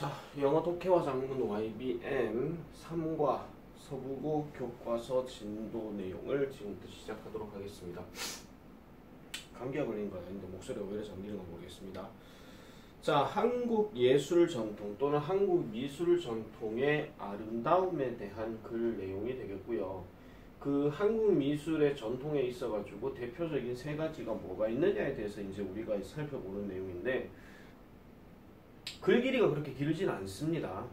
자, 영어 독해와 작문 YBM 3과 서부고 교과서 진도 내용을 지금부터 시작하도록 하겠습니다. 감기가 걸린 거 아닌데 목소리가 왜 이렇게 잠기는 건 모르겠습니다. 자, 한국 예술 전통 또는 한국 미술 전통의 아름다움에 대한 글 내용이 되겠고요. 그 한국 미술의 전통에 있어가지고 대표적인 세 가지가 뭐가 있느냐에 대해서 이제 우리가 살펴보는 내용인데, 글 길이가 그렇게 길진 않습니다.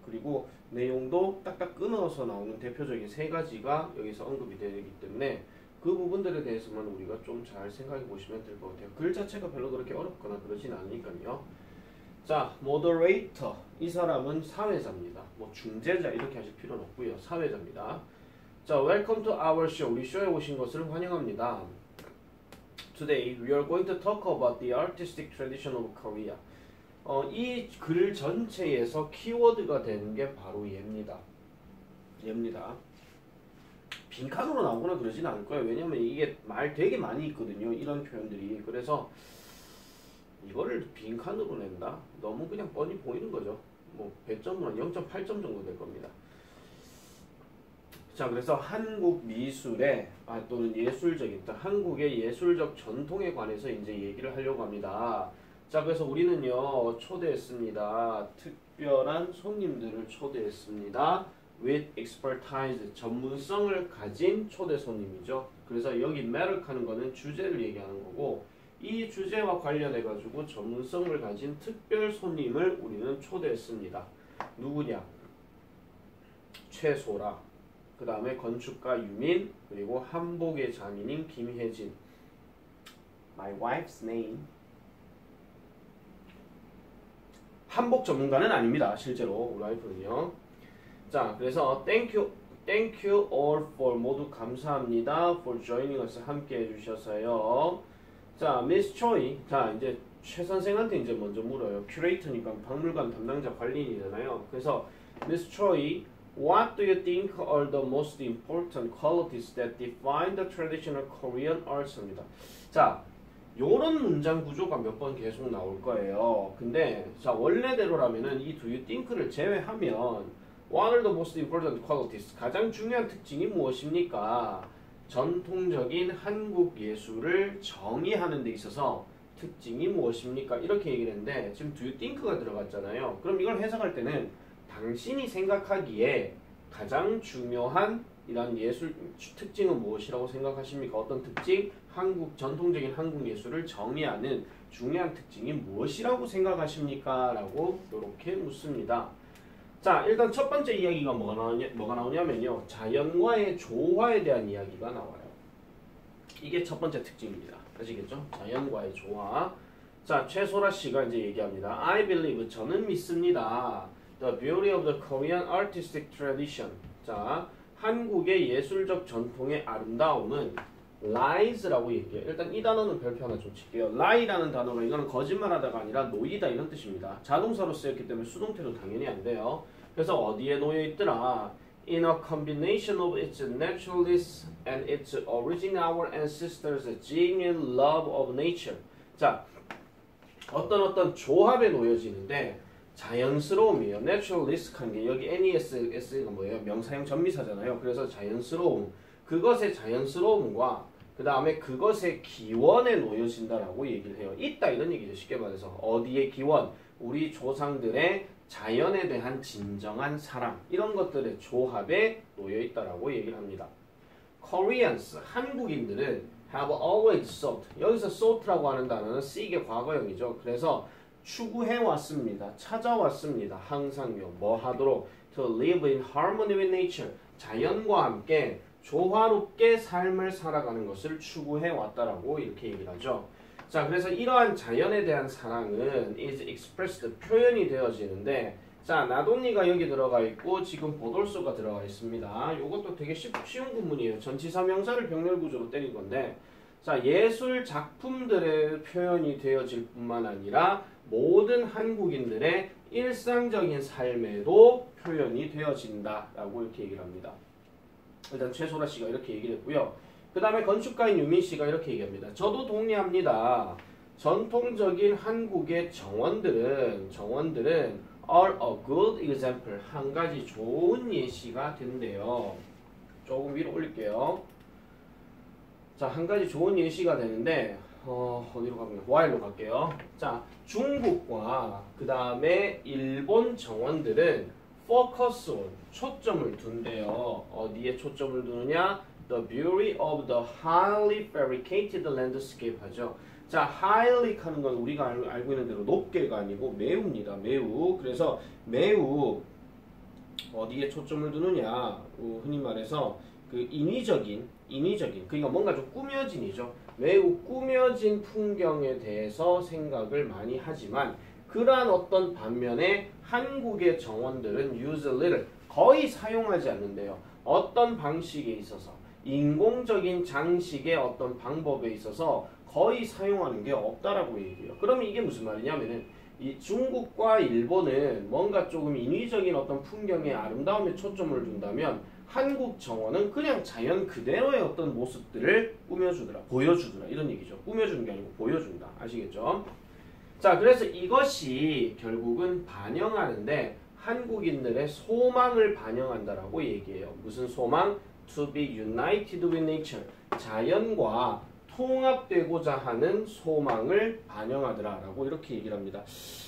그리고 내용도 딱딱 끊어서 나오는 대표적인 세 가지가 여기서 언급이 되기 때문에 그 부분들에 대해서만 우리가 좀 잘 생각해 보시면 될 것 같아요. 글 자체가 별로 그렇게 어렵거나 그러진 않으니까요. 자, moderator. 이 사람은 사회자입니다. 뭐 중재자 이렇게 하실 필요는 없고요. 사회자입니다. 자, welcome to our show. 우리 쇼에 오신 것을 환영합니다. Today we are going to talk about the artistic tradition of Korea. 이 글 전체에서 키워드가 되는 게 바로 얘입니다. 빈칸으로 나오거나 그러진 않을 거예요. 왜냐면 이게 말 되게 많이 있거든요. 이런 표현들이. 그래서 이거를 빈칸으로 낸다? 너무 그냥 뻔히 보이는 거죠. 뭐 배점은 0.8점 정도 될 겁니다. 자, 그래서 한국 미술의 또는 예술적인 한국의 예술적 전통에 관해서 이제 얘기를 하려고 합니다. 자, 그래서 우리는요 초대했습니다. 특별한 손님들을 초대했습니다. with expertise, 전문성을 가진 초대 손님이죠. 그래서 여기 매력하는 거는 주제를 얘기하는 거고, 이 주제와 관련해 가지고 전문성을 가진 특별 손님을 우리는 초대했습니다. 누구냐? 최소라, 그 다음에 건축가 유민, 그리고 한복의 장인인 김혜진. My wife's name. 한복 전문가는 아닙니다. 실제로 우리 와이프는요. 자, 그래서 thank you all for, 모두 감사합니다. for joining us, 함께 해주셔서요. 자, Miss Choi. 자, 이제 최 선생한테 이제 먼저 물어요. 큐레이터니까 박물관 담당자 관리인이잖아요. 그래서 Miss Choi, what do you think are the most important qualities that define the traditional Korean arts입니다. 자, 요런 문장 구조가 몇 번 계속 나올 거예요. 근데 자, 원래대로라면은 이 do you think를 제외하면 what are the most important qualities, 가장 중요한 특징이 무엇입니까? 전통적인 한국 예술을 정의하는 데 있어서 특징이 무엇입니까? 이렇게 얘기를 했는데 지금 do you think가 들어갔잖아요. 그럼 이걸 해석할 때는 당신이 생각하기에 가장 중요한 이런 예술 특징은 무엇이라고 생각하십니까? 어떤 특징? 전통적인 한국 예술을 정의하는 중요한 특징이 무엇이라고 생각하십니까? 라고 이렇게 묻습니다. 자, 일단 첫 번째 이야기가 뭐가 나오냐면요. 자연과의 조화에 대한 이야기가 나와요. 이게 첫 번째 특징입니다. 아시겠죠? 자연과의 조화. 자, 최소라 씨가 이제 얘기합니다. I believe, 저는 믿습니다. The beauty of the Korean artistic tradition. 자, 한국의 예술적 전통의 아름다움은 lies라고 얘기해요. 일단 이 단어는 별표 하나 좀 칠게요. lie라는 단어가 이거는 거짓말하다가 아니라 놓이다 이런 뜻입니다. 자동사로 쓰였기 때문에 수동태도 당연히 안 돼요. 그래서 어디에 놓여 있더라? In a combination of its naturalness and its origin, our ancestors' genuine love of nature. 자, 어떤 조합에 놓여지는데 자연스러움이에요. naturalist한 게 여기 NES가 뭐예요? 명사형 전미사잖아요. 그래서 자연스러움, 그것의 자연스러움과 그 다음에 그것의 기원에 놓여진다라고 얘기를 해요. 있다 이런 얘기죠. 쉽게 말해서 어디에 기원? 우리 조상들의 자연에 대한 진정한 사랑, 이런 것들의 조합에 놓여 있다라고 얘기를 합니다. Koreans, 한국인들은 have always sought. 여기서 sought라고 하는 단어는 seek의 과거형이죠. 그래서 추구해 왔습니다. 찾아왔습니다. 항상요. 뭐 하도록? To live in harmony with nature. 자연과 함께 조화롭게 삶을 살아가는 것을 추구해 왔다라고 이렇게 얘기를 하죠. 자, 그래서 이러한 자연에 대한 사랑은 is expressed, 표현이 되어지는데, 자, 나동니가 여기 들어가 있고 지금 보돌소가 들어가 있습니다. 이것도 되게 쉬운 구문이에요. 전치사 명사를 병렬 구조로 때린 건데, 자, 예술 작품들의 표현이 되어질 뿐만 아니라 모든 한국인들의 일상적인 삶에도 표현이 되어진다라고 이렇게 얘기를 합니다. 일단 최소라 씨가 이렇게 얘기를 했고요. 그 다음에 건축가인 유민 씨가 이렇게 얘기합니다. 저도 동의합니다. 전통적인 한국의 정원들은 are a good example. 한 가지 좋은 예시가 된대요. 조금 위로 올릴게요. 자, 한 가지 좋은 예시가 되는데 어디로 가면 Y로 갈게요. 자, 중국과 그 다음에 일본 정원들은 focus on, 초점을 둔대요. 어디에 초점을 두느냐? The beauty of the highly fabricated landscape 하죠. 자, highly 하는 건 우리가 알고 있는 대로 높게가 아니고 매우입니다. 매우. 그래서 매우 어디에 초점을 두느냐? 흔히 말해서 그 인위적인 그러니까 뭔가 좀 꾸며진이죠. 매우 꾸며진 풍경에 대해서 생각을 많이 하지만 그러한 어떤 반면에 한국의 정원들은 use little, 거의 사용하지 않는데요. 어떤 방식에 있어서 인공적인 장식의 어떤 방법에 있어서 거의 사용하는 게 없다라고 얘기해요. 그러면 이게 무슨 말이냐면은 이 중국과 일본은 뭔가 조금 인위적인 어떤 풍경의 아름다움에 초점을 둔다면 한국 정원은 그냥 자연 그대로의 어떤 모습들을 꾸며주더라, 보여주더라 이런 얘기죠. 꾸며주는 게 아니고 보여준다. 아시겠죠? 자, 그래서 이것이 결국은 반영하는데 한국인들의 소망을 반영한다라고 얘기해요. 무슨 소망? To be united with nature. 자연과 통합되고자 하는 소망을 반영하더라라고 이렇게 얘기를 합니다.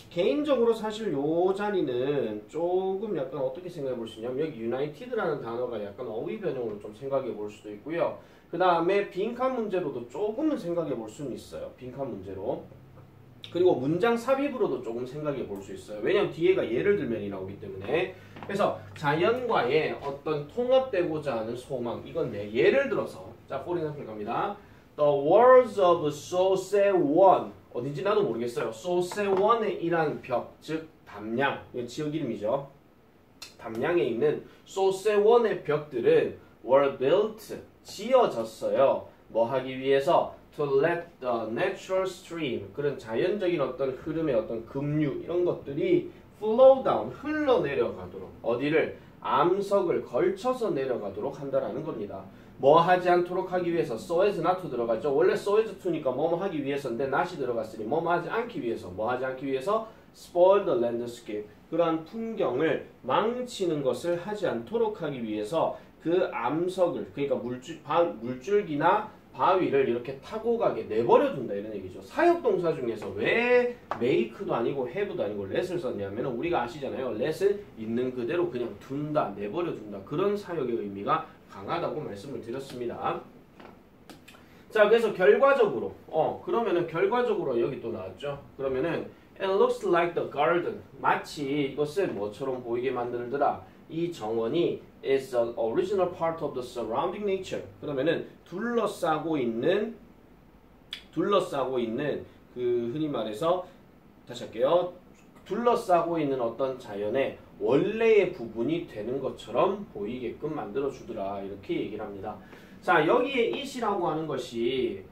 개인적으로 사실 요 자리는 조금 약간 어떻게 생각해 볼 수 있냐면 여기 united라는 단어가 약간 어휘 변형으로 좀 생각해 볼 수도 있고요. 그 다음에 빈칸 문제로도 조금은 생각해 볼 수는 있어요. 빈칸 문제로. 그리고 문장 삽입으로도 조금 생각해 볼 수 있어요. 왜냐면 뒤에가 예를 들면이 나오기 때문에. 그래서 자연과의 어떤 통합되고자 하는 소망, 이건 예를 들어서 자, for example 갑니다. The words of 소세원, 어딘지 나도 모르겠어요. 소세원의 이란 벽, 즉 담양, 이건 지역 이름이죠. 담양에 있는 소세원의 벽들은 were built, 지어졌어요. 뭐 하기 위해서? To let the natural stream, 그런 자연적인 어떤 흐름의 어떤 급류 이런 것들이 flow down, 흘러내려가도록 어디를? 암석을 걸쳐서 내려가도록 한다라는 겁니다. 뭐 하지 않도록 하기 위해서 so as not to 들어가죠. 원래 so as to니까 뭐뭐 하기 위해서인데 not이 들어갔으니 뭐뭐 하지 않기 위해서, 뭐 하지 않기 위해서 spoil the landscape, 그러한 풍경을 망치는 것을 하지 않도록 하기 위해서 그 암석을, 그러니까 물줄기나 바위를 이렇게 타고 가게 내버려둔다 이런 얘기죠. 사역동사 중에서 왜 make도 아니고 have도 아니고 let을 썼냐면 우리가 아시잖아요. let은 있는 그대로 그냥 둔다, 내버려둔다, 그런 사역의 의미가 강하다고 말씀을 드렸습니다. 자, 그래서 결과적으로 그러면은 결과적으로 여기 또 나왔죠. 그러면은 it looks like the garden, 마치 이것을 뭐처럼 보이게 만들더라. 이 정원이 is an original part of the surrounding nature. 그러면은 둘러싸고 있는 그 흔히 말해서 다시 할게요. 둘러싸고 있는 어떤 자연의 원래의 부분이 되는 것처럼 보이게끔 만들어 주더라 이렇게 얘기를 합니다. 자, 여기에 it이라고 하는 것이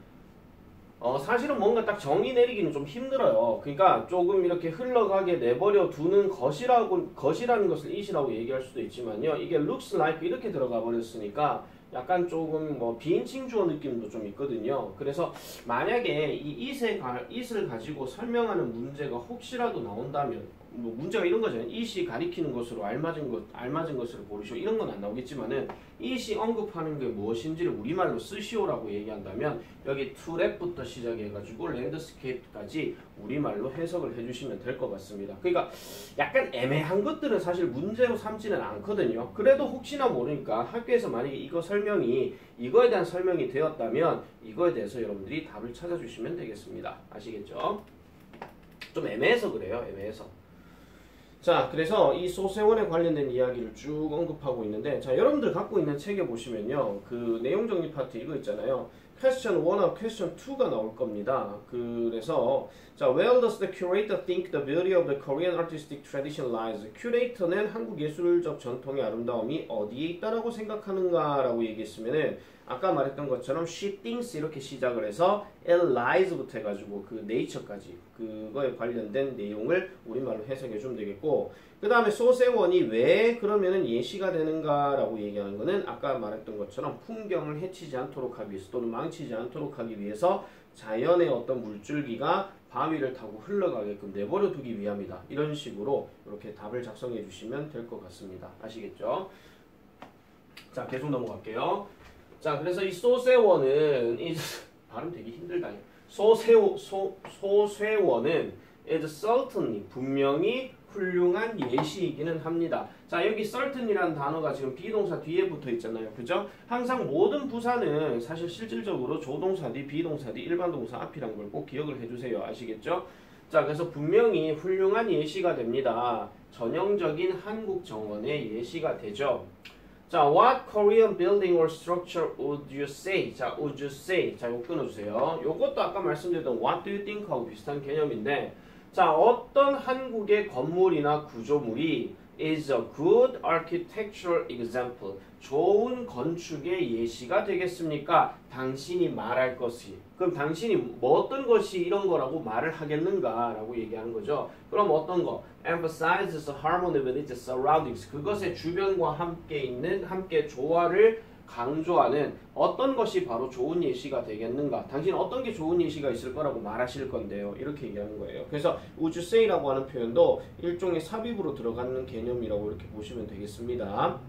사실은 뭔가 딱 정의 내리기는 좀 힘들어요. 그러니까 조금 이렇게 흘러가게 내버려 두는 것이라는 것을 it이라고 얘기할 수도 있지만요. 이게 looks like 이렇게 들어가 버렸으니까 약간 조금 뭐 비인칭 주어 느낌도 좀 있거든요. 그래서 만약에 이 it을 가지고 설명하는 문제가 혹시라도 나온다면 뭐 문제가 이런 거죠. it이 가리키는 것으로 알맞은 것을 고르시오. 이런 건 안 나오겠지만은 it이 언급하는 게 무엇인지를 우리말로 쓰시오라고 얘기한다면 여기 to let부터 시작해가지고 landscape까지 우리말로 해석을 해주시면 될 것 같습니다. 그러니까 약간 애매한 것들은 사실 문제로 삼지는 않거든요. 그래도 혹시나 모르니까 학교에서 만약에 이거에 대한 설명이 되었다면 이거에 대해서 여러분들이 답을 찾아주시면 되겠습니다. 아시겠죠? 좀 애매해서 그래요. 애매해서. 자, 그래서 이 소세원에 관련된 이야기를 쭉 언급하고 있는데, 자, 여러분들 갖고 있는 책에 보시면요, 그 내용 정리 파트 이거 있잖아요. Question 1하고 Question 2가 나올 겁니다. 그래서 자, Where does the curator think the beauty of the Korean artistic tradition lies? 큐레이터는 한국 예술적 전통의 아름다움이 어디에 있다라고 생각하는가라고 얘기했으면은 아까 말했던 것처럼 she thinks 이렇게 시작을 해서 it lies부터 해가지고 그 nature까지 그거에 관련된 내용을 우리말로 해석해 주면 되겠고, 그 다음에 소세원이 왜 그러면은 예시가 되는가라고 얘기하는 거는 아까 말했던 것처럼 풍경을 해치지 않도록 하기 위해서 또는 망치지 않도록 하기 위해서 자연의 어떤 물줄기가 바위를 타고 흘러가게끔 내버려 두기 위함이다. 이런 식으로 이렇게 답을 작성해 주시면 될 것 같습니다. 아시겠죠? 자, 계속 넘어갈게요. 자, 그래서 이 소세원은 발음 되게 힘들다. 소세원은 is certainly 분명히 훌륭한 예시이기는 합니다. 자, 여기 certain이라는 단어가 지금 비동사 뒤에 붙어 있잖아요. 그죠? 항상 모든 부사는 사실 실질적으로 조동사 뒤, 비동사 뒤, 일반 동사 앞이란 걸 꼭 기억을 해주세요. 아시겠죠? 자, 그래서 분명히 훌륭한 예시가 됩니다. 전형적인 한국 정원의 예시가 되죠. 자, what Korean building or structure would you say? 자, would you say? 자, 이거 끊어주세요. 요것도 아까 말씀드렸던 what do you think 하고 비슷한 개념인데, 자, 어떤 한국의 건물이나 구조물이 is a good architectural example. 좋은 건축의 예시가 되겠습니까? 당신이 말할 것이. 그럼 당신이 뭐 어떤 것이 이런 거라고 말을 하겠는가? 라고 얘기하는 거죠. 그럼 어떤 거? emphasizes harmony with its surroundings. 그것의 주변과 함께 조화를 강조하는 어떤 것이 바로 좋은 예시가 되겠는가? 당신은 어떤 게 좋은 예시가 있을 거라고 말하실 건데요. 이렇게 얘기하는 거예요. 그래서 would you say라고 하는 표현도 일종의 삽입으로 들어가는 개념이라고 이렇게 보시면 되겠습니다.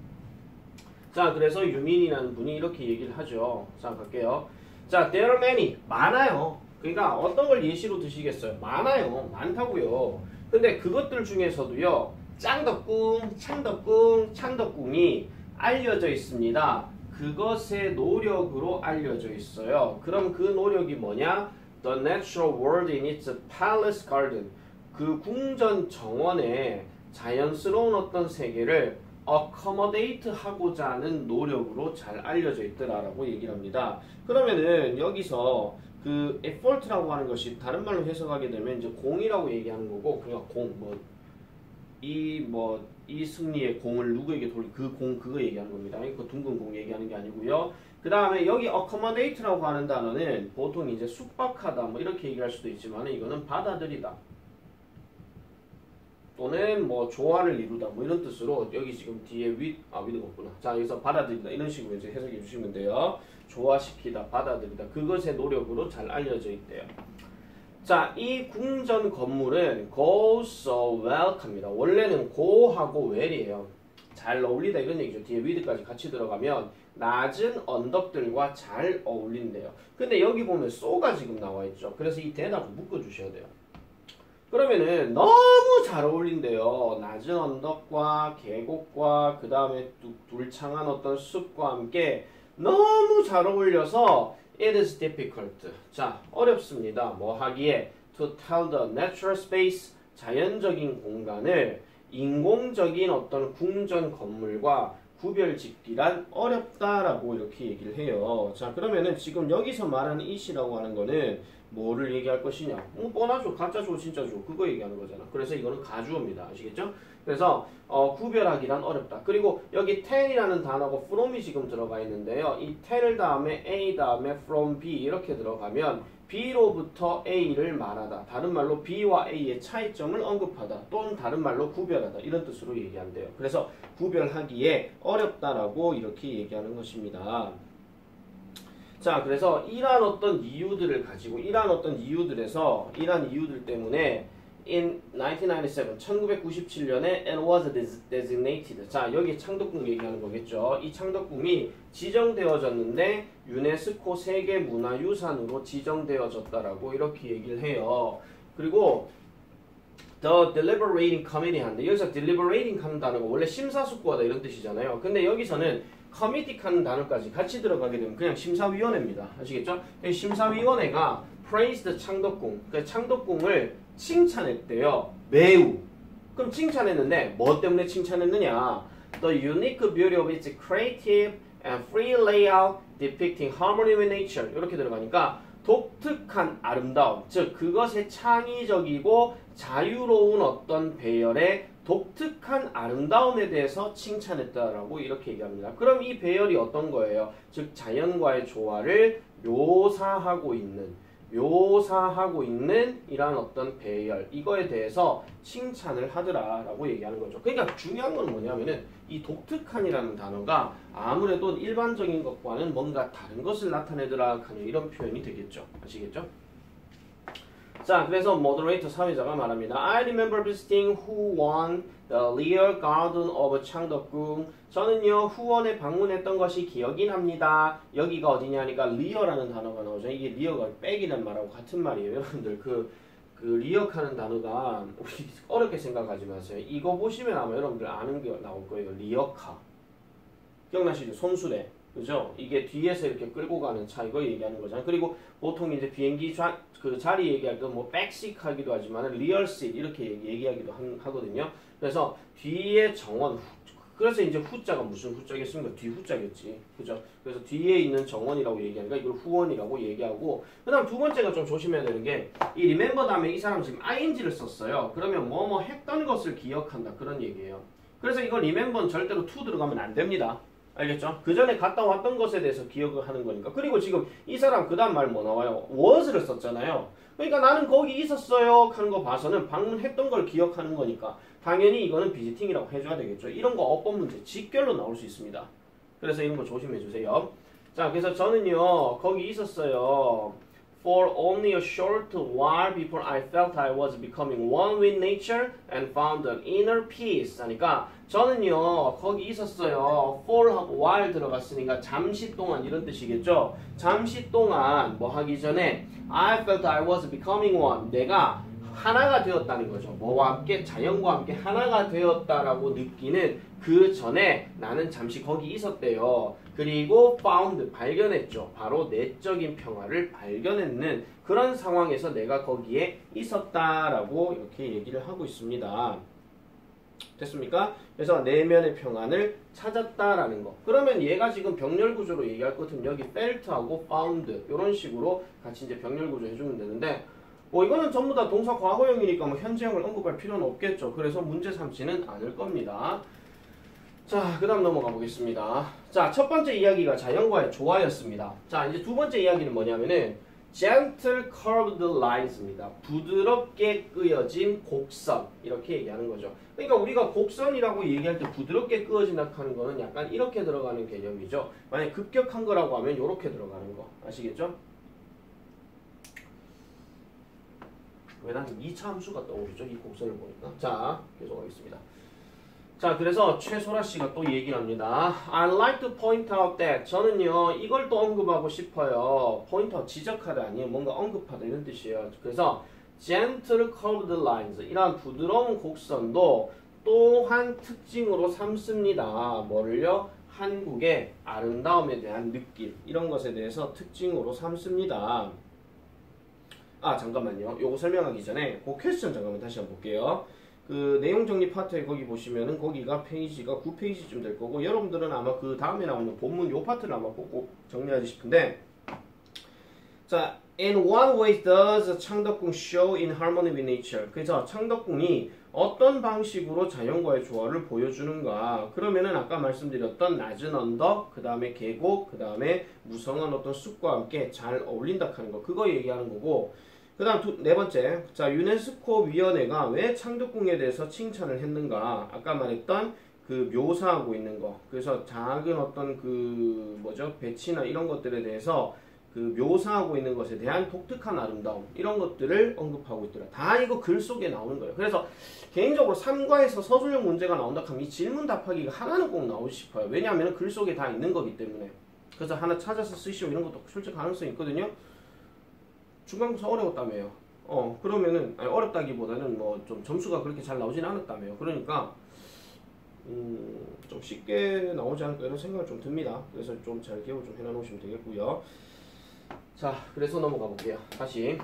자, 그래서 유민이라는 분이 이렇게 얘기를 하죠. 자, 갈게요. 자, there are many. 많아요. 그러니까 어떤 걸 예시로 드시겠어요? 많아요. 많다고요. 근데 그것들 중에서도요. 짱덕궁, 창덕궁, 창덕궁이 알려져 있습니다. 그것의 노력으로 알려져 있어요. 그럼 그 노력이 뭐냐? The natural world in its palace garden. 그 궁전 정원의 자연스러운 어떤 세계를 accommodate 하고자 하는 노력으로 잘 알려져 있더라라고 얘기를 합니다. 그러면은 여기서 그 effort라고 하는 것이 다른 말로 해석하게 되면 이제 공이라고 얘기하는 거고, 그냥 이 승리의 공을 누구에게 돌리 그 공 그거 얘기하는 겁니다. 그 둥근 공 얘기하는 게 아니고요. 그 다음에 여기 accommodate라고 하는 단어는 보통 이제 숙박하다 뭐 이렇게 얘기할 수도 있지만 이거는 받아들이다 또는 뭐 조화를 이루다 뭐 이런 뜻으로 여기 지금 뒤에 with가 없구나. 자, 여기서 받아들이다 이런 식으로 이제 해석해 주시면 돼요. 조화시키다, 받아들이다 그것의 노력으로 잘 알려져 있대요. 자, 이 궁전 건물은 go so well합니다. 원래는 go하고 well이에요. 잘 어울리다 이런 얘기죠. 뒤에 with까지 같이 들어가면 낮은 언덕들과 잘 어울린대요. 근데 여기 보면 so가 지금 나와 있죠. 그래서 이 대답을 묶어 주셔야 돼요. 그러면은 너무 잘 어울린대요. 낮은 언덕과 계곡과 그 다음에 dur창한 어떤 숲과 함께 너무 잘 어울려서 It is difficult. 자, 어렵습니다. 뭐 하기에? To tell the natural space, 자연적인 공간을 인공적인 어떤 궁전 건물과 구별짓기란 어렵다라고 이렇게 얘기를 해요. 자, 그러면은 지금 여기서 말하는 it이라고 하는 거는 뭐를 얘기할 것이냐? 뻔하죠. 가짜죠, 진짜죠. 그거 얘기하는 거잖아. 그래서 이거는 가주어입니다. 아시겠죠? 그래서 구별하기란 어렵다. 그리고 여기 ten이라는 단어가 from이 지금 들어가 있는데요. 이 ten을 다음에 a 다음에 from b 이렇게 들어가면 b로부터 a를 말하다. 다른 말로 b와 a의 차이점을 언급하다. 또는 다른 말로 구별하다. 이런 뜻으로 얘기한대요. 그래서 구별하기에 어렵다라고 이렇게 얘기하는 것입니다. 자, 그래서 이러한 어떤 이유들을 가지고 이러한 어떤 이유들에서 이러한 이유들 때문에 in 1997, 1997년에 and was designated. 자, 여기 창덕궁 얘기하는 거겠죠. 이 창덕궁이 지정되어졌는데 유네스코 세계문화유산으로 지정되어졌다라고 이렇게 얘기를 해요. 그리고 The Deliberating Committee 하는데 여기서 deliberating 하는 단어가 원래 심사숙고하다 이런 뜻이잖아요. 근데 여기서는 커미티 하는 단어까지 같이 들어가게 되면 그냥 심사위원회입니다. 아시겠죠? 심사위원회가 praised 창덕궁, 그 창덕궁을 칭찬했대요. 매우. 그럼 칭찬했는데 뭐 때문에 칭찬했느냐? The unique beauty of its creative and free layout depicting harmony with nature. 이렇게 들어가니까 독특한 아름다움, 즉 그것의 창의적이고 자유로운 어떤 배열의 독특한 아름다움에 대해서 칭찬했다라고 이렇게 얘기합니다. 그럼 이 배열이 어떤 거예요? 즉 자연과의 조화를 묘사하고 있는 묘사하고 있는 이러한 어떤 배열 이거에 대해서 칭찬을 하더라라고 얘기하는 거죠. 그러니까 중요한 건 뭐냐면은 이 독특한이라는 단어가 아무래도 일반적인 것과는 뭔가 다른 것을 나타내더라 하는 이런 표현이 되겠죠. 아시겠죠? 자, 그래서 모더레이터 사회자가 말합니다. I remember visiting 후원, the rear garden of 창덕궁. 저는요, 후원에 방문했던 것이 기억이 납니다. 여기가 어디냐니까 리어라는 단어가 나오죠. 이게 리어가 백이라는 말하고 같은 말이에요. 여러분들 그 리어하는 단어가 우리 어렵게 생각하지 마세요. 이거 보시면 아마 여러분들 아는 게 나올 거예요. 리어카. 기억나시죠? 손수레. 그죠? 이게 뒤에서 이렇게 끌고 가는 차 이거 얘기하는 거잖아요. 그리고 보통 이제 비행기 그 자리 얘기할 때 뭐 백시트 하기도 하지만 리얼시트 이렇게 얘기하기도 하거든요. 그래서 뒤에 정원 그래서 이제 후자가 무슨 후자겠습니까? 뒤 후자겠지. 그죠? 그래서 뒤에 있는 정원이라고 얘기하니까 이걸 후원이라고 얘기하고 그다음 두 번째가 좀 조심해야 되는 게 이 remember 다음에 이 사람 지금 ing를 썼어요. 그러면 뭐뭐 했던 것을 기억한다 그런 얘기예요. 그래서 이거 remember는 절대로 to 들어가면 안 됩니다. 알겠죠? 그 전에 갔다 왔던 것에 대해서 기억을 하는 거니까. 그리고 지금 이 사람 그 다음 말 뭐 나와요? was를 썼잖아요. 그러니까 나는 거기 있었어요 하는 거 봐서는 방문했던 걸 기억하는 거니까 당연히 이거는 비지팅이라고 해줘야 되겠죠. 이런 거 어법 문제 직결로 나올 수 있습니다. 그래서 이런 거 조심해 주세요. 자, 그래서 저는요 거기 있었어요. For only a short while before I felt I was becoming one with nature and found an inner peace. 하니까 저는요 거기 있었어요. for하고 while 들어갔으니까 잠시 동안 이런 뜻이겠죠. 잠시 동안 뭐 하기 전에 I felt I was becoming one. 내가 하나가 되었다는 거죠. 뭐와 함께 자연과 함께 하나가 되었다라고 느끼는 그 전에 나는 잠시 거기 있었대요. 그리고 found 발견했죠. 바로 내적인 평화를 발견했는 그런 상황에서 내가 거기에 있었다라고 이렇게 얘기를 하고 있습니다. 됐습니까? 그래서 내면의 평안을 찾았다라는 거. 그러면 얘가 지금 병렬 구조로 얘기할 것은 여기 felt하고 found 이런 식으로 같이 이제 병렬 구조 해주면 되는데 뭐 이거는 전부 다 동사 과거형이니까 뭐 현재형을 언급할 필요는 없겠죠. 그래서 문제 삼지는 않을 겁니다. 자, 그 다음 넘어가 보겠습니다. 자, 첫 번째 이야기가 자연과의 조화였습니다. 자, 이제 두 번째 이야기는 뭐냐면은 gentle curved lines입니다. 부드럽게 끄어진 곡선 이렇게 얘기하는 거죠. 그러니까 우리가 곡선이라고 얘기할 때 부드럽게 끄어진다 하는 거는 약간 이렇게 들어가는 개념이죠. 만약 급격한 거라고 하면 이렇게 들어가는 거 아시겠죠? 왜 나는 2차 함수가 떠오르죠? 이 곡선을 보니까. 자, 계속하겠습니다. 자, 그래서 최소라 씨가 또 얘기를 합니다. I'd like to point out that 저는요 이걸 또 언급하고 싶어요. point out 지적하다 아니에요. 뭔가 언급하다 이런 뜻이에요. 그래서 gentle curved lines 이런 부드러운 곡선도 또한 특징으로 삼습니다. 뭐를요? 한국의 아름다움에 대한 느낌 이런 것에 대해서 특징으로 삼습니다. 아, 잠깐만요. 요거 설명하기 전에 그 퀘스천 잠깐만 다시 한번 볼게요. 그 내용 정리 파트에 거기 보시면은 거기가 페이지가 9페이지쯤 될 거고 여러분들은 아마 그 다음에 나오는 본문 요 파트를 아마 꼭 정리하지 싶은데 자, in what ways does 창덕궁 show in harmony with nature? 그래서 창덕궁이 어떤 방식으로 자연과의 조화를 보여주는가? 그러면은 아까 말씀드렸던 낮은 언덕, 그 다음에 계곡, 그 다음에 무성한 어떤 숲과 함께 잘 어울린다 하는 거 그거 얘기하는 거고 그 다음 네 번째, 자 유네스코 위원회가 왜 창덕궁에 대해서 칭찬을 했는가? 아까 말했던 그 묘사하고 있는 거. 그래서 작은 어떤 그 뭐죠? 배치나 이런 것들에 대해서 그 묘사하고 있는 것에 대한 독특한 아름다움 이런 것들을 언급하고 있더라. 다 이거 글 속에 나오는 거예요. 그래서 개인적으로 3과에서 서술형 문제가 나온다 하면 이 질문 답하기가 하나는 꼭 나오고 싶어요. 왜냐하면 글 속에 다 있는 거기 때문에. 그래서 하나 찾아서 쓰시고 이런 것도 실제 가능성이 있거든요. 중간고사 어려웠다며요. 그러면은 아니, 어렵다기보다는 뭐 좀 점수가 그렇게 잘 나오진 않았다며요. 그러니까 좀 쉽게 나오지 않을까 이런 생각이 좀 듭니다. 그래서 좀 잘 기억을 좀 해놔놓으시면 되겠고요. 자, 그래서 넘어가 볼게요. 다시.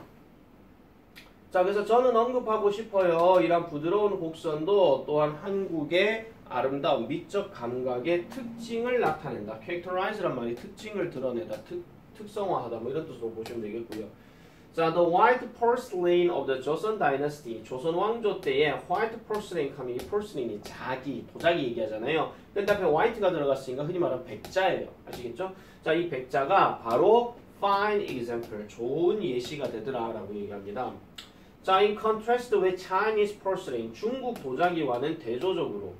자, 그래서 저는 언급하고 싶어요. 이런 부드러운 곡선도 또한 한국의 아름다운 미적 감각의 특징을 나타낸다. characterize란 말이 특징을 드러내다, 특성화하다 뭐 이런 뜻으로 보시면 되겠고요. 자, the white porcelain of the Joseon dynasty. 조선 왕조 때의 white porcelain 하면 이 porcelain이 자기, 도자기 얘기하잖아요. 근데 앞에 white가 들어갔으니까 흔히 말하는 백자예요. 아시겠죠? 자, 이 백자가 바로 fine example. 좋은 예시가 되더라 라고 얘기합니다. 자, in contrast with Chinese porcelain. 중국 도자기와는 대조적으로.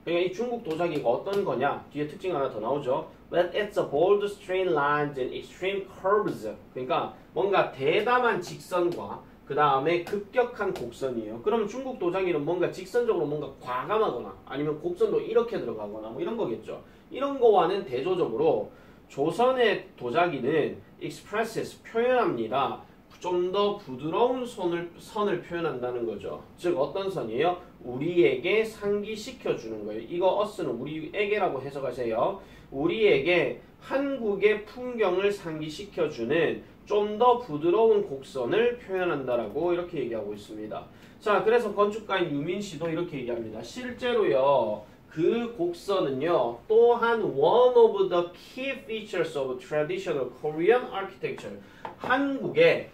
그러니까 이 중국 도자기가 어떤 거냐? 뒤에 특징 하나 더 나오죠. But it's a bold straight lines and extreme curves. 그러니까 뭔가 대담한 직선과 그 다음에 급격한 곡선이에요. 그럼 중국 도자기는 뭔가 직선적으로 뭔가 과감하거나 아니면 곡선도 이렇게 들어가거나 뭐 이런 거겠죠. 이런 거와는 대조적으로 조선의 도자기는 expresses 표현합니다. 좀 더 부드러운 선을 표현한다는 거죠. 즉 어떤 선이에요? 우리에게 상기시켜주는 거예요. 이거 us는 우리에게라고 해석하세요. 우리에게 한국의 풍경을 상기시켜주는 좀 더 부드러운 곡선을 표현한다라고 이렇게 얘기하고 있습니다. 자, 그래서 건축가인 유민 씨도 이렇게 얘기합니다. 실제로요, 그 곡선은요, 또한 one of the key features of traditional Korean architecture. 한국의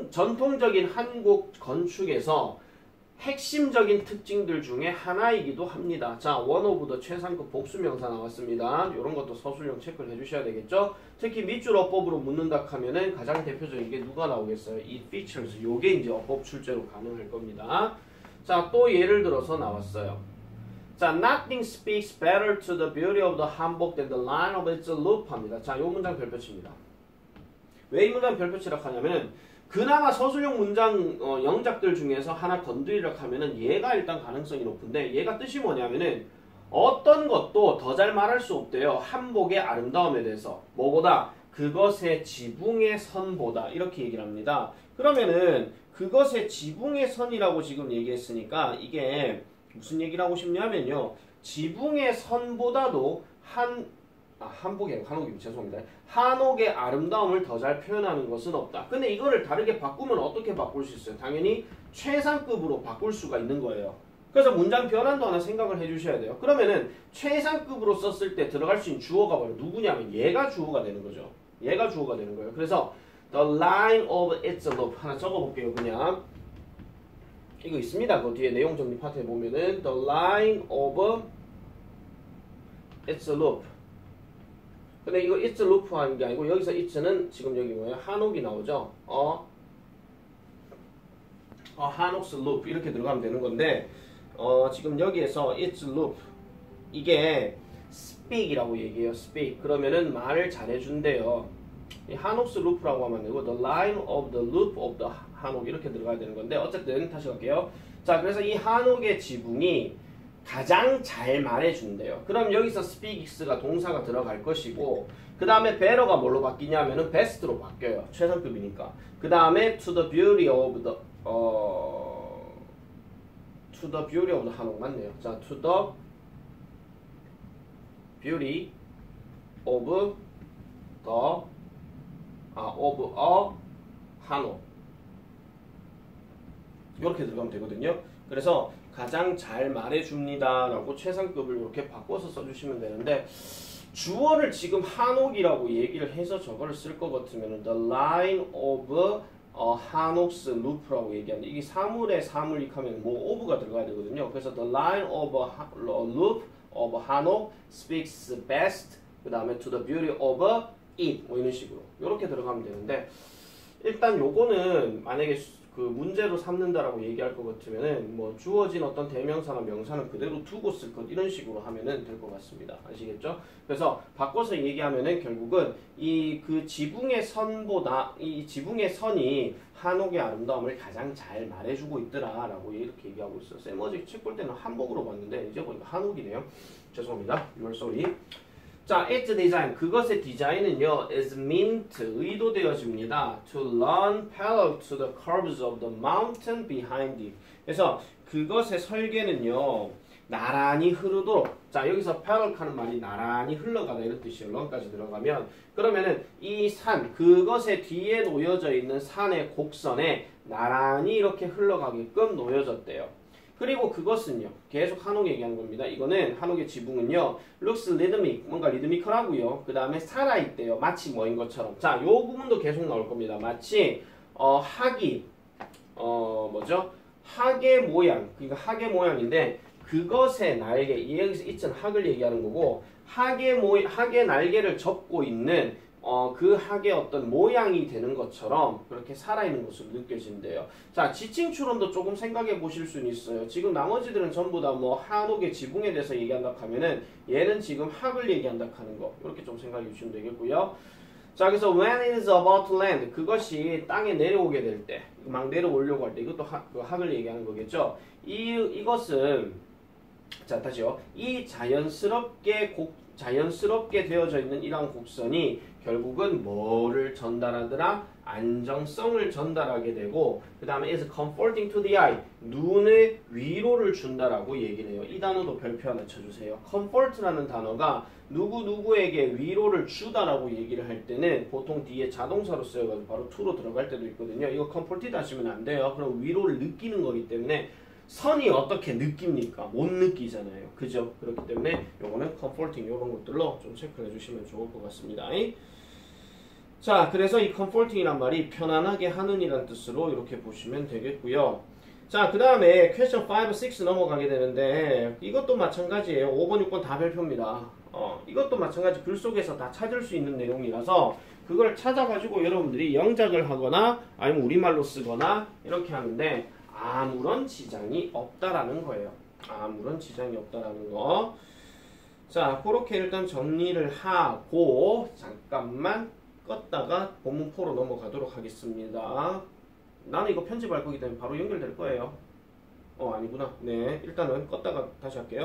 전통적인 한국 건축에서 핵심적인 특징들 중에 하나이기도 합니다. 자, one of the 최상급 복수명사 나왔습니다. 이런 것도 서술형 체크를 해주셔야 되겠죠. 특히 밑줄 어법으로 묻는다 하면은 가장 대표적인 게 누가 나오겠어요? 이 features. 요게 이제 어법 출제로 가능할 겁니다. 자, 또 예를 들어서 나왔어요. 자, nothing speaks better to the beauty of the hanbok than the line of its loop 합니다. 자, 요 문장 별표치입니다. 왜 이 문장 별표치라고 하냐면은 그나마 서술형 문장 영작들 중에서 하나 건드리려고 하면은 얘가 일단 가능성이 높은데 얘가 뜻이 뭐냐면은 어떤 것도 더 잘 말할 수 없대요. 한복의 아름다움에 대해서. 뭐보다? 그것의 지붕의 선보다. 이렇게 얘기를 합니다. 그러면은 그것의 지붕의 선이라고 지금 얘기했으니까 이게 무슨 얘기를 하고 싶냐면요. 지붕의 선보다도 한옥이 죄송합니다. 한옥의 아름다움을 더 잘 표현하는 것은 없다. 근데 이거를 다르게 바꾸면 어떻게 바꿀 수 있어요? 당연히 최상급으로 바꿀 수가 있는 거예요. 그래서 문장 변환도 하나 생각을 해주셔야 돼요. 그러면은 최상급으로 썼을 때 들어갈 수 있는 주어가 바로 누구냐면 얘가 주어가 되는 거죠. 얘가 주어가 되는 거예요. 그래서 the line of its loop 하나 적어볼게요. 그냥 이거 있습니다. 그 뒤에 내용 정리 파트에 보면은 the line of its loop. 근데 이거 it's loop 하는 게 아니고 여기서 it는 지금 여기 뭐예요? 한옥이 나오죠. 한옥스 loop 이렇게 들어가면 되는 건데 지금 여기에서 it's loop 이게 speak이라고 얘기해요. speak 그러면은 말을 잘해준대요. 이 한옥스 loop라고 하면 되고 the line of the loop of the 한옥 이렇게 들어가야 되는 건데 어쨌든 다시 갈게요. 자, 그래서 이 한옥의 지붕이 가장 잘 말해준대요. 그럼 여기서 speaks가 동사가 들어갈 것이고 그 다음에 better가 뭘로 바뀌냐면은 best로 바뀌어요. 최상급이니까. 그 다음에 to the beauty of the 한옥 맞네요. 자, to the beauty of a 한옥 이렇게 들어가면 되거든요. 그래서 가장 잘 말해줍니다 라고 최상급을 이렇게 바꿔서 써주시면 되는데 주어를 지금 한옥이라고 얘기를 해서 저거를 쓸 것 같으면 the line of 한옥스 loop라고 얘기하는데 이게 사물에 사물이하면 뭐 of가 들어가야 되거든요. 그래서 the line of loop of 한옥 speaks best 그 다음에 to the beauty of it 뭐 이런 식으로 이렇게 들어가면 되는데 일단 요거는 만약에 그 문제로 삼는다라고 얘기할 것 같으면은 뭐 주어진 어떤 대명사나 명사는 그대로 두고 쓸 것 이런 식으로 하면은 될 것 같습니다. 아시겠죠? 그래서 바꿔서 얘기하면은 결국은 이 그 지붕의 선보다 이 지붕의 선이 한옥의 아름다움을 가장 잘 말해주고 있더라라고 이렇게 얘기하고 있어요. 쌤 어제 책 볼 때는 한복으로 봤는데 이제 보니까 한옥이네요. 죄송합니다. Your sorry. 자, its design. 그것의 디자인은요, is meant, 의도되어집니다. To run parallel to the curves of the mountain behind it. 그래서 그것의 설계는요, 나란히 흐르도록. 자, 여기서 parallel 하는 말이 나란히 흘러가다 이런 뜻이에요. run까지 들어가면. 그러면은 이 산, 그것의 뒤에 놓여져 있는 산의 곡선에 나란히 이렇게 흘러가게끔 놓여졌대요. 그리고 그것은요. 계속 한옥 얘기하는 겁니다. 이거는 한옥의 지붕은요. looks rhythmic. 뭔가 리드미컬하고요. 그 다음에 살아있대요. 마치 뭐인 것처럼. 자, 요 부분도 계속 나올 겁니다. 마치 학이 뭐죠? 학의 모양. 그러니까 학의 모양인데 그것의 날개. 여기서 이천 학을 얘기하는 거고 학의 날개를 접고 있는 그 학의 어떤 모양이 되는 것처럼 그렇게 살아있는 것으로 느껴진대요. 자, 지칭 추론도 조금 생각해 보실 수는 있어요. 지금 나머지들은 전부 다 뭐 한옥의 지붕에 대해서 얘기한다 하면은 얘는 지금 학을 얘기한다 하는 거 이렇게 좀 생각해 주시면 되겠고요. 자, 그래서 when it is about to land 그것이 땅에 내려오게 될 때 막 내려오려고 할 때 이것도 그 학을 얘기하는 거겠죠. 이것은 자, 다시요. 이 자연스럽게 되어져 있는 이러한 곡선이 결국은 뭐를 전달하더라? 안정성을 전달하게 되고 그 다음에 is comforting to the eye 눈에 위로를 준다라고 얘기를 해요. 이 단어도 별표 하나 쳐주세요. comfort라는 단어가 누구누구에게 위로를 주다라고 얘기를 할 때는 보통 뒤에 자동사로 쓰여가지고 바로 to로 들어갈 때도 있거든요. 이거 comforted 하시면 안 돼요. 그럼 위로를 느끼는 거기 때문에 선이 어떻게 느낍니까? 못 느끼잖아요. 그죠? 그렇기 때문에 요거는 comforting 요런 것들로 좀 체크해 주시면 좋을 것 같습니다. 자, 그래서 이 comforting이란 말이 편안하게 하는 이란 뜻으로 이렇게 보시면 되겠고요. 자, 그 다음에 question 5, 6 넘어가게 되는데 이것도 마찬가지예요. 5번, 6번 다 별표입니다. 이것도 마찬가지 글 속에서 다 찾을 수 있는 내용이라서 그걸 찾아가지고 여러분들이 영작을 하거나 아니면 우리말로 쓰거나 이렇게 하는데 아무런 지장이 없다라는 거예요. 아무런 지장이 없다라는 거. 자, 그렇게 일단 정리를 하고 잠깐만 껐다가 본문포로 넘어가도록 하겠습니다. 나는 이거 편집할 거기 때문에 바로 연결될 거예요. 아니구나. 네, 일단은 껐다가 다시 할게요.